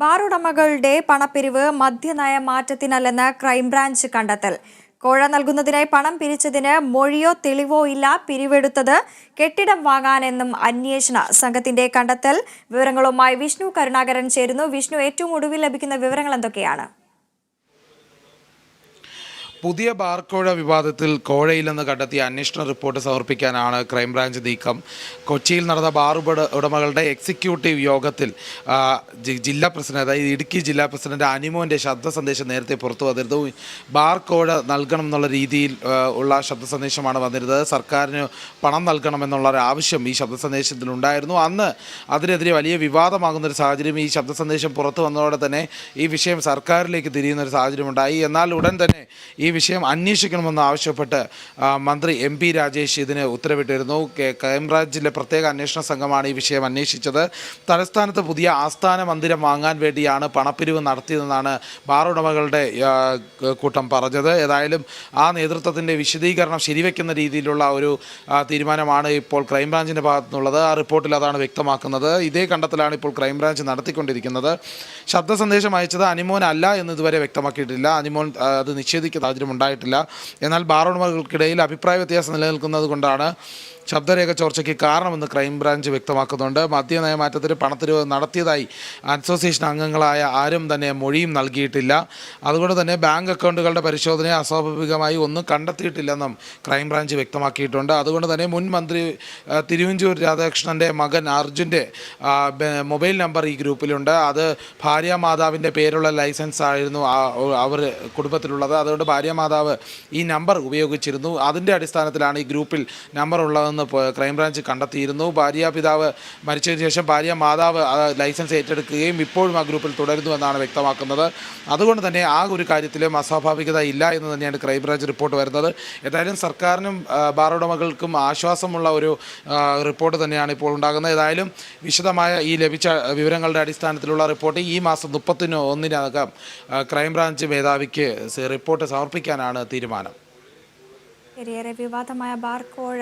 ബാറുടമകളുടെ പണപ്പിരിവ് മദ്യനയ മാറ്റത്തിനല്ലെന്ന് crime branch കണ്ടെത്തൽ. കോഴ നൽകുന്നതിനായി പണം പിരിച്ചതിന് മൊഴിയോ തെളിവോ ഇല്ല. പിരിവെടുത്തത് കെട്ടിടം വാങ്ങാനെന്നും അന്വേഷണ സംഘത്തിന്റെ കണ്ടെത്തൽ. വിവരങ്ങളുമായി വിഷ്ണു കരുണാകരൻ ചേരുന്നു. വിഷ്ണു, ഏറ്റവും ഒടുവിൽ ലഭിക്കുന്ന വിവരങ്ങൾ എന്തൊക്കെയാണ്? പുതിയ ബാർക്കോഴ വിവാദത്തിൽ കോഴയിലെന്ന് കണ്ടെത്തിയ അന്വേഷണ റിപ്പോർട്ട് സമർപ്പിക്കാനാണ് ക്രൈംബ്രാഞ്ച് നീക്കം. കൊച്ചിയിൽ നടന്ന ബാർ ഉടമകളുടെ എക്സിക്യൂട്ടീവ് യോഗത്തിൽ ജില്ലാ പ്രസിഡന്റ്, അതായത് ഇടുക്കി ജില്ലാ പ്രസിഡന്റ് അനിമോൻ്റെ ശബ്ദ സന്ദേശം നേരത്തെ പുറത്തു വന്നിരുന്നു. ബാർക്കോഴ നൽകണം എന്നുള്ള രീതിയിൽ ഉള്ള ശബ്ദ സന്ദേശമാണ് വന്നിരുന്നത്. സർക്കാരിന് പണം നൽകണമെന്നുള്ള ഒരു ആവശ്യം ഈ ശബ്ദ സന്ദേശത്തിലുണ്ടായിരുന്നു. അന്ന് അതിനെതിരെ വലിയ വിവാദമാകുന്നൊരു സാഹചര്യം ഈ ശബ്ദ സന്ദേശം പുറത്തു വന്നതോടെ തന്നെ ഈ വിഷയം സർക്കാരിലേക്ക് തിരിയുന്നൊരു സാഹചര്യമുണ്ടായി. എന്നാൽ ഉടൻ തന്നെ ഈ വിഷയം അന്വേഷിക്കണമെന്ന് ആവശ്യപ്പെട്ട് മന്ത്രി MP രാജേഷ് ഇതിന് ഉത്തരവിട്ടിരുന്നു. ക്രൈംബ്രാഞ്ചിലെ പ്രത്യേക അന്വേഷണ സംഘമാണ് ഈ വിഷയം അന്വേഷിച്ചത്. തലസ്ഥാനത്ത് പുതിയ ആസ്ഥാന മന്ദിരം വാങ്ങാൻ വേണ്ടിയാണ് പണപ്പിരിവ് നടത്തിയതെന്നാണ് ബാർ ഉടമകളുടെ കൂട്ടം പറഞ്ഞത്. ഏതായാലും ആ നേതൃത്വത്തിൻ്റെ വിശദീകരണം ശരിവെക്കുന്ന രീതിയിലുള്ള ഒരു തീരുമാനമാണ് ഇപ്പോൾ ക്രൈംബ്രാഞ്ചിൻ്റെ ഭാഗത്തു നിന്നുള്ളത്. ആ റിപ്പോർട്ടിൽ അതാണ് വ്യക്തമാക്കുന്നത്. ഇതേ കണ്ടെത്തലാണ് ഇപ്പോൾ ക്രൈംബ്രാഞ്ച് നടത്തിക്കൊണ്ടിരിക്കുന്നത്. ശബ്ദ സന്ദേശം അയച്ചത് അനിമോൻ അല്ല എന്ന് ഇതുവരെ വ്യക്തമാക്കിയിട്ടില്ല. അനിമോൻ അത് നിഷേധിക്കുന്ന സാഹചര്യം ഉണ്ടായിട്ടില്ല. എന്നാൽ ബാർ ഉടമകൾക്കിടയിൽ അഭിപ്രായ വ്യത്യാസം നിലനിൽക്കുന്നത് കൊണ്ടാണ് ശബ്ദരേഖ ചോർച്ചയ്ക്ക് കാരണമെന്ന് ക്രൈംബ്രാഞ്ച് വ്യക്തമാക്കുന്നുണ്ട്. മദ്യനയമാറ്റത്തിന് പണത്തിരിവ് നടത്തിയതായി അസോസിയേഷൻ അംഗങ്ങളായ ആരും തന്നെ മൊഴിയും നൽകിയിട്ടില്ല. അതുകൊണ്ട് തന്നെ ബാങ്ക് അക്കൗണ്ടുകളുടെ പരിശോധനയെ അസ്വാഭാവികമായി ഒന്നും കണ്ടെത്തിയിട്ടില്ലെന്നും ക്രൈംബ്രാഞ്ച് വ്യക്തമാക്കിയിട്ടുണ്ട്. അതുകൊണ്ട് തന്നെ മുൻ മന്ത്രി തിരുവഞ്ചൂർ രാധാകൃഷ്ണൻ്റെ മകൻ അർജുൻ്റെ മൊബൈൽ നമ്പർ ഈ ഗ്രൂപ്പിലുണ്ട്. അത് ഭാര്യാമാതാവിൻ്റെ പേരുള്ള ലൈസൻസ് ആയിരുന്നു അവർ കുടുംബത്തിലുള്ളത്. അതുകൊണ്ട് ഭാര്യാമാതാവ് ഈ നമ്പർ ഉപയോഗിച്ചിരുന്നു. അതിൻ്റെ അടിസ്ഥാനത്തിലാണ് ഈ ഗ്രൂപ്പിൽ നമ്പർ ഉള്ളത് ക്രൈംബ്രാഞ്ച് കണ്ടെത്തിയിരുന്നു. ഭാര്യാപിതാവ് മരിച്ചതിന് ശേഷം മാതാവ് ലൈസൻസ് ഏറ്റെടുക്കുകയും ഇപ്പോഴും ആ ഗ്രൂപ്പിൽ തുടരുന്നു എന്നാണ് വ്യക്തമാക്കുന്നത്. അതുകൊണ്ട് തന്നെ ആ ഒരു കാര്യത്തിലും അസ്വാഭാവികത ഇല്ല എന്ന് തന്നെയാണ് ക്രൈംബ്രാഞ്ച് റിപ്പോർട്ട് വരുന്നത്. ഏതായാലും സർക്കാരിനും ബാർ ഉടമകൾക്കും ആശ്വാസമുള്ള ഒരു റിപ്പോർട്ട് തന്നെയാണ് ഇപ്പോൾ ഉണ്ടാകുന്നത്. ഏതായാലും വിശദമായ ഈ ലഭിച്ച വിവരങ്ങളുടെ അടിസ്ഥാനത്തിലുള്ള റിപ്പോർട്ട് ഈ മാസം 31-നകം ക്രൈംബ്രാഞ്ച് മേധാവിക്ക് റിപ്പോർട്ട് സമർപ്പിക്കാനാണ് തീരുമാനം. ഏറെ വിവാദമായ ബാർക്കോഴ